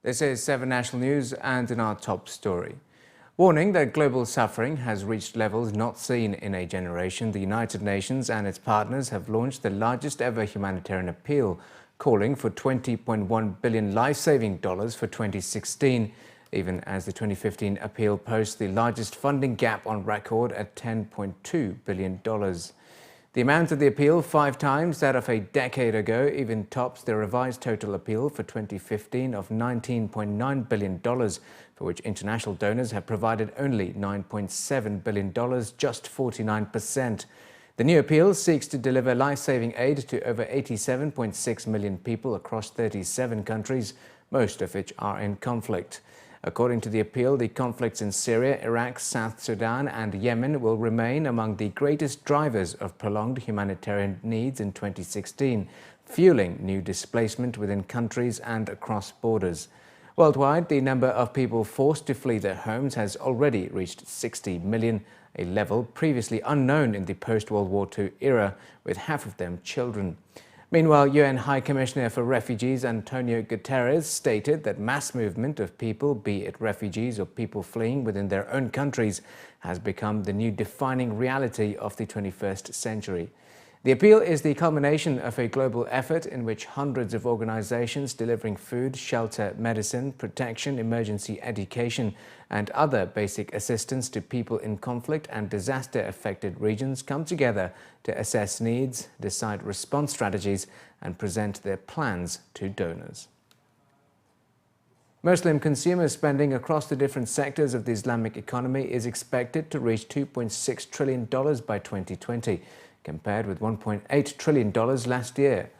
This is 7 National News, and in our top story. Warning that global suffering has reached levels not seen in a generation, the United Nations and its partners have launched the largest ever humanitarian appeal, calling for $20.1 billion life-saving dollars for 2016, even as the 2015 appeal posts the largest funding gap on record at $10.2 billion. The amount of the appeal, 5 times that of a decade ago, even tops the revised total appeal for 2015 of $19.9 billion, for which international donors have provided only $9.7 billion, just 49%. The new appeal seeks to deliver life-saving aid to over 87.6 million people across 37 countries, most of which are in conflict. According to the appeal, the conflicts in Syria, Iraq, South Sudan and Yemen will remain among the greatest drivers of prolonged humanitarian needs in 2016, fueling new displacement within countries and across borders. Worldwide, the number of people forced to flee their homes has already reached 60 million, a level previously unknown in the post-World War II era, with half of them children. Meanwhile, UN High Commissioner for Refugees Antonio Guterres stated that mass movement of people, be it refugees or people fleeing within their own countries, has become the new defining reality of the 21st century. The appeal is the culmination of a global effort in which hundreds of organizations delivering food, shelter, medicine, protection, emergency education and other basic assistance to people in conflict and disaster-affected regions come together to assess needs, decide response strategies and present their plans to donors. Muslim consumer spending across the different sectors of the Islamic economy is expected to reach $2.6 trillion by 2020. Compared with $1.8 trillion last year.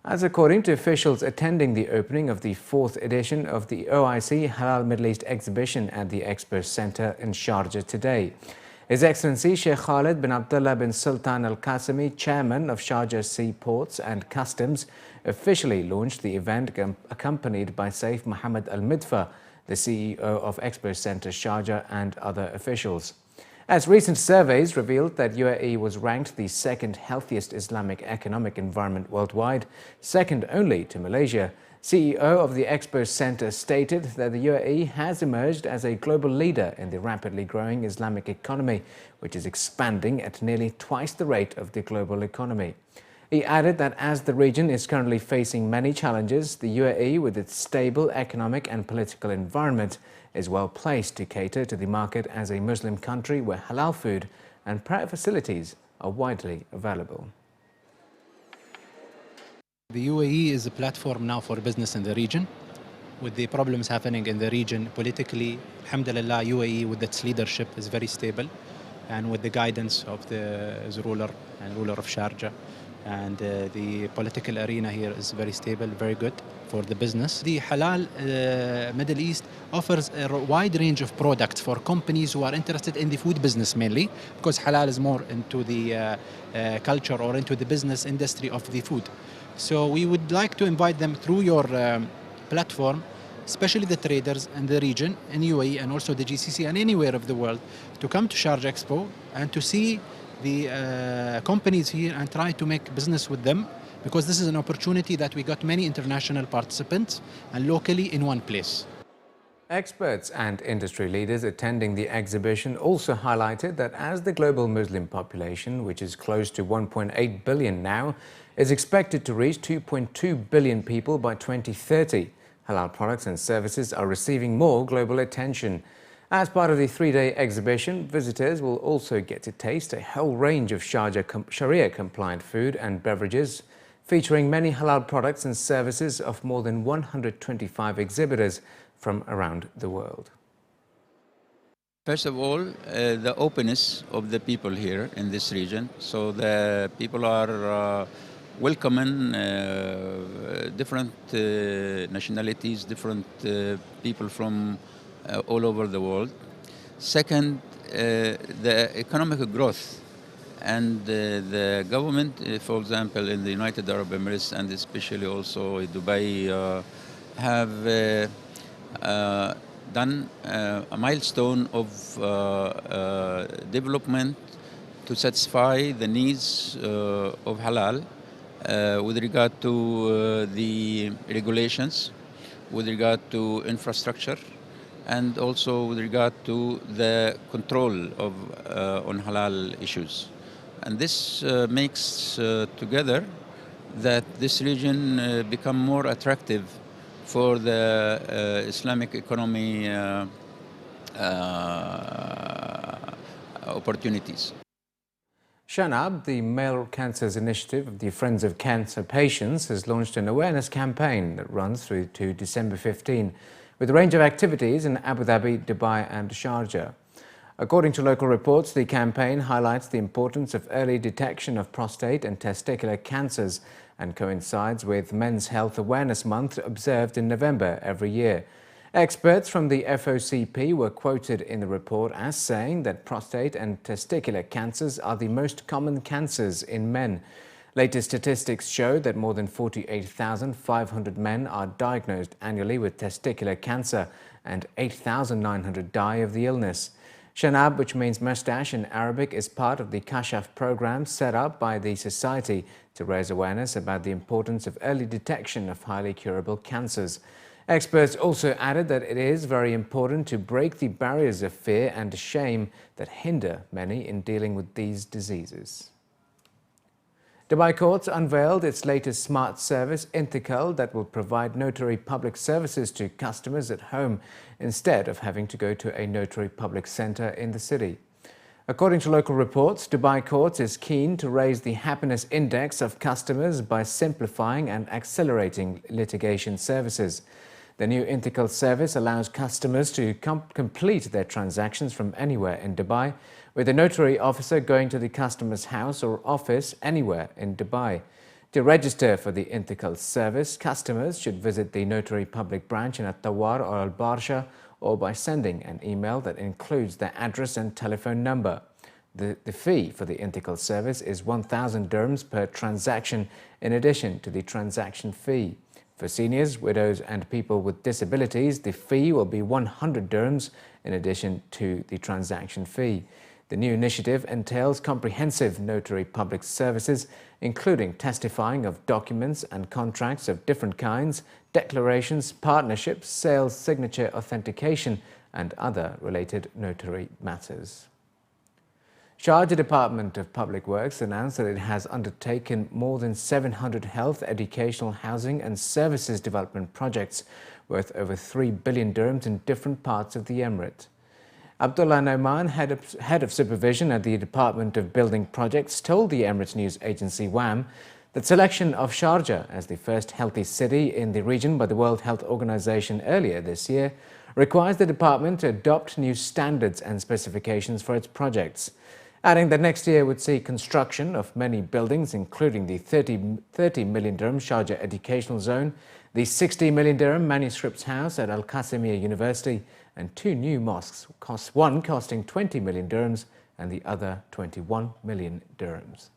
As according to officials attending the opening of the 4th edition of the OIC Halal Middle East exhibition at the Expo Center in Sharjah today. His Excellency Sheikh Khalid bin Abdullah bin Sultan Al Qasimi, chairman of Sharjah Seaports and Customs, officially launched the event accompanied by Saif Mohammed Al Midfa, the CEO of Expo Center Sharjah, and other officials. As recent surveys revealed that UAE was ranked the second healthiest Islamic economic environment worldwide, second only to Malaysia, CEO of the Expo Center stated that the UAE has emerged as a global leader in the rapidly growing Islamic economy, which is expanding at nearly twice the rate of the global economy. He added that as the region is currently facing many challenges, the UAE, with its stable economic and political environment, is well placed to cater to the market as a Muslim country where halal food and prayer facilities are widely available. The UAE is a platform now for business in the region. With the problems happening in the region politically, alhamdulillah, UAE with its leadership is very stable, and with the guidance of the ruler of Sharjah, and the political arena here is very stable, very good for the business. The Halal Middle East offers a wide range of products for companies who are interested in the food business mainly, because halal is more into the culture or into the business industry of the food. So we would like to invite them through your platform, especially the traders in the region, in UAE and also the GCC and anywhere of the world, to come to Sharjah Expo and to see the companies here and try to make business with them, because this is an opportunity that we got many international participants and locally in one place. Experts and industry leaders attending the exhibition also highlighted that as the global Muslim population, which is close to 1.8 billion now, is expected to reach 2.2 billion people by 2030, halal products and services are receiving more global attention. As part of the 3-day exhibition, visitors will also get to taste a whole range of Sharjah Sharia-compliant food and beverages, featuring many halal products and services of more than 125 exhibitors from around the world. First of all, the openness of the people here in this region. So the people are welcoming different nationalities, different people from all over the world. Second, the economic growth, and the government, for example, in the United Arab Emirates and especially also Dubai, have done a milestone of development to satisfy the needs of halal with regard to the regulations. with regard to infrastructure and also with regard to the control of on halal issues. And this makes together that this region become more attractive for the Islamic economy opportunities. Shanab, the Male Cancers Initiative of the Friends of Cancer Patients, has launched an awareness campaign that runs through to December 15, with a range of activities in Abu Dhabi, Dubai and Sharjah. According to local reports, the campaign highlights the importance of early detection of prostate and testicular cancers and coincides with Men's Health Awareness Month observed in November every year. Experts from the FOCP were quoted in the report as saying that prostate and testicular cancers are the most common cancers in men. Latest statistics show that more than 48,500 men are diagnosed annually with testicular cancer and 8,900 die of the illness. Shanab, which means mustache in Arabic, is part of the Kashaf program set up by the Society to raise awareness about the importance of early detection of highly curable cancers. Experts also added that it is very important to break the barriers of fear and shame that hinder many in dealing with these diseases. Dubai Courts unveiled its latest smart service, Intikal, that will provide notary public services to customers at home instead of having to go to a notary public centre in the city. According to local reports, Dubai Courts is keen to raise the happiness index of customers by simplifying and accelerating litigation services. The new Intikal service allows customers to complete their transactions from anywhere in Dubai, with a notary officer going to the customer's house or office anywhere in Dubai. To register for the Intikal service, customers should visit the notary public branch in At-Tawar or Al-Barsha or by sending an email that includes their address and telephone number. The fee for the Intikal service is 1,000 dirhams per transaction in addition to the transaction fee. For seniors, widows and people with disabilities, the fee will be 100 dirhams in addition to the transaction fee. The new initiative entails comprehensive notary public services, including testifying of documents and contracts of different kinds, declarations, partnerships, sales, signature authentication, and other related notary matters. Sharjah Department of Public Works announced that it has undertaken more than 700 health, educational, housing and services development projects worth over 3 billion dirhams in different parts of the emirate. Abdullah Nauman, head of supervision at the Department of Building Projects, told the Emirates news agency WAM that selection of Sharjah as the first healthy city in the region by the World Health Organization earlier this year requires the department to adopt new standards and specifications for its projects, adding that next year would see construction of many buildings, including the 30 million dirham Sharjah Educational Zone, the 60 million dirham Manuscripts House at Al-Qasimiyya University, and two new mosques, one costing 20 million dirhams and the other 21 million dirhams.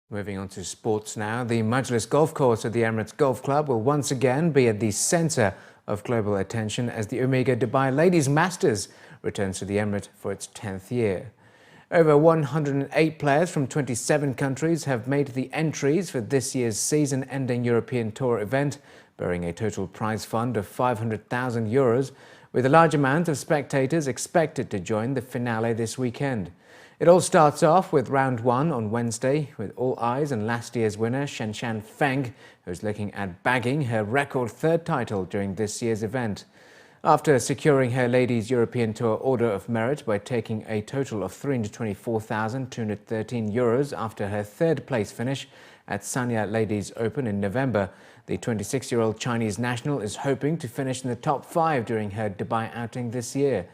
Moving on to sports now, the Majlis Golf Course at the Emirates Golf Club will once again be at the centre of global attention as the Omega Dubai Ladies Masters returns to the Emirate for its 10th year. Over 108 players from 27 countries have made the entries for this year's season-ending European Tour event, bearing a total prize fund of 500,000 euros, with a large amount of spectators expected to join the finale this weekend. It all starts off with round one on Wednesday, with all eyes on last year's winner, Shanshan Feng, who's looking at bagging her record third title during this year's event. After securing her Ladies European Tour Order of Merit by taking a total of 324,213 euros after her third place finish at Sanya Ladies Open in November, the 26-year-old Chinese national is hoping to finish in the top 5 during her Dubai outing this year.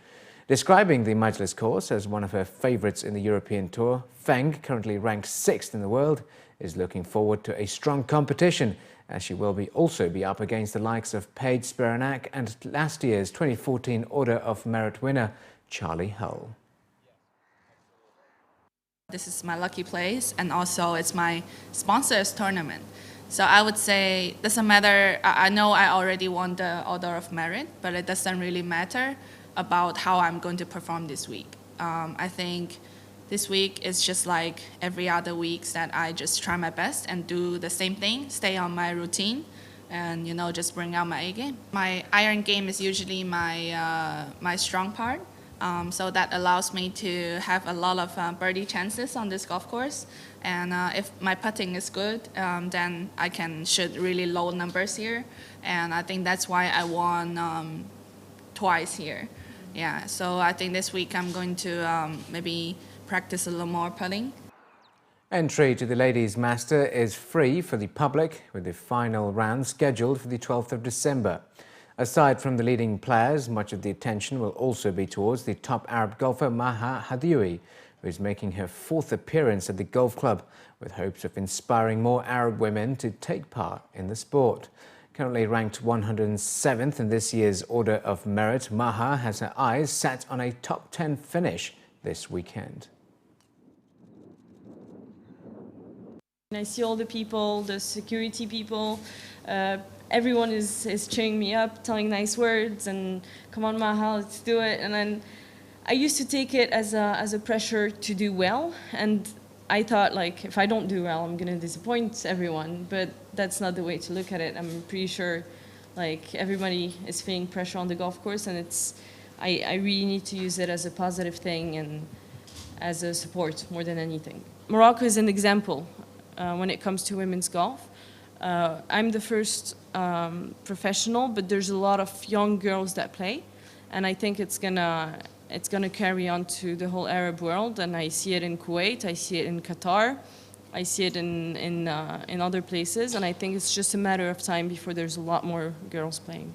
Describing the Majlis course as one of her favourites in the European Tour, Feng, currently ranked 6th in the world, is looking forward to a strong competition, as she will also be up against the likes of Paige Spiranak and last year's 2014 Order of Merit winner, Charlie Hull. This is my lucky place, and also it's my sponsors tournament. So I would say, doesn't matter, I know I already won the Order of Merit, but it doesn't really matter about how I'm going to perform this week. I think this week is just like every other week that I just try my best and do the same thing, stay on my routine, and just bring out my A game. My iron game is usually my strong part. So that allows me to have a lot of birdie chances on this golf course. And if my putting is good, then I can shoot really low numbers here. And I think that's why I won twice here. Yeah, so I think this week I'm going to maybe practice a little more putting. Entry to the Ladies Master is free for the public, with the final round scheduled for the 12th of December. Aside from the leading players, much of the attention will also be towards the top Arab golfer Maha Hadioui, who is making her 4th appearance at the golf club, with hopes of inspiring more Arab women to take part in the sport. Currently ranked 107th in this year's Order of Merit, Maha has her eyes set on a top 10 finish this weekend. I see all the people, the security people, everyone is cheering me up, telling nice words, and come on Maha, let's do it. And then I used to take it as a pressure to do well, and I thought, like, if I don't do well, I'm gonna disappoint everyone, but that's not the way to look at it. I'm pretty sure, like, everybody is feeling pressure on the golf course, and I really need to use it as a positive thing and as a support more than anything. Morocco is an example when it comes to women's golf. I'm the first professional, but there's a lot of young girls that play, and I think it's gonna carry on to the whole Arab world. And I see it in Kuwait, I see it in Qatar, I see it in other places, and I think it's just a matter of time before there's a lot more girls playing.